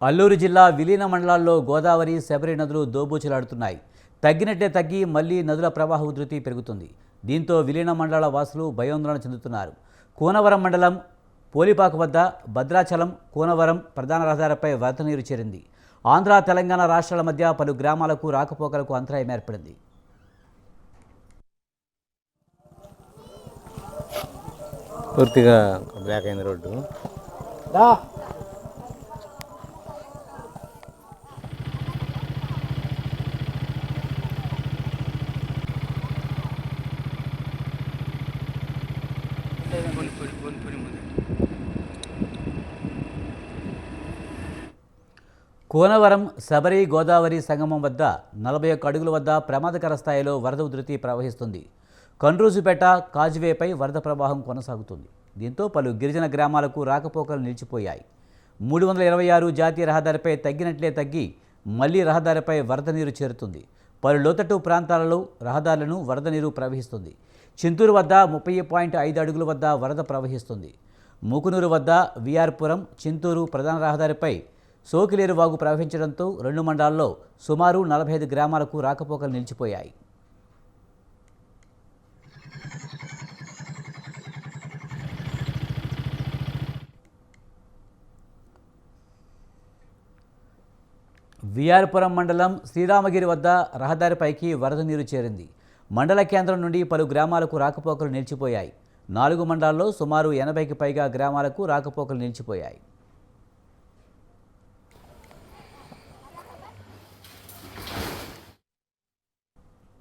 అల్లూరు జిల్లా విలీన మండలాల్లో గోదావరి, శబరి నదులు దోబూచులాడుతున్నాయి. తగ్గినట్టే తగ్గి మళ్లీ నదుల ప్రవాహ ఉధృతి పెరుగుతుంది. దీంతో విలీన మండలాల వాసులు భయాందోళన చెందుతున్నారు. కూనవరం మండలం పోలిపాక వద్ద భద్రాచలం, కూనవరం ప్రధాన రహదారిపై వరద నీరు చేరింది. ఆంధ్ర, తెలంగాణ రాష్ట్రాల మధ్య పలు గ్రామాలకు రాకపోకలకు అంతరాయం ఏర్పడింది. పూర్తిగా బ్లాక్ అయింది రోడ్డు. కూనవరం శబరి గోదావరి సంగమం వద్ద 41 అడుగుల వద్ద ప్రమాదకర స్థాయిలో వరద ఉధృతి ప్రవహిస్తుంది. కండ్రూజుపేట కాజ్వేపై వరద ప్రవాహం కొనసాగుతుంది. దీంతో పలు గిరిజన గ్రామాలకు రాకపోకలు నిలిచిపోయాయి. 326 జాతీయ రహదారిపై తగ్గినట్లే తగ్గి మళ్లీ రహదారిపై వరద నీరు చేరుతుంది. పలు లోతట్టు ప్రాంతాలలో రహదారులను వరద నీరు ప్రవహిస్తుంది. చింతూరు వద్ద 30.5 అడుగుల వద్ద వరద ప్రవహిస్తుంది. ముకునూరు వద్ద విఆర్పురం, చింతూరు ప్రధాన రహదారిపై సోకిలేరు వాగు ప్రవహించడంతో 2 మండలాల్లో సుమారు 45 గ్రామాలకు రాకపోకలు నిలిచిపోయాయి. విఆర్పురం మండలం శ్రీరామగిరి వద్ద రహదారిపైకి వరద నీరు చేరింది. మండల కేంద్రం నుండి పలు గ్రామాలకు రాకపోకలు నిలిచిపోయాయి. 4 మండలాల్లో సుమారు 80కి పైగా గ్రామాలకు రాకపోకలు నిలిచిపోయాయి.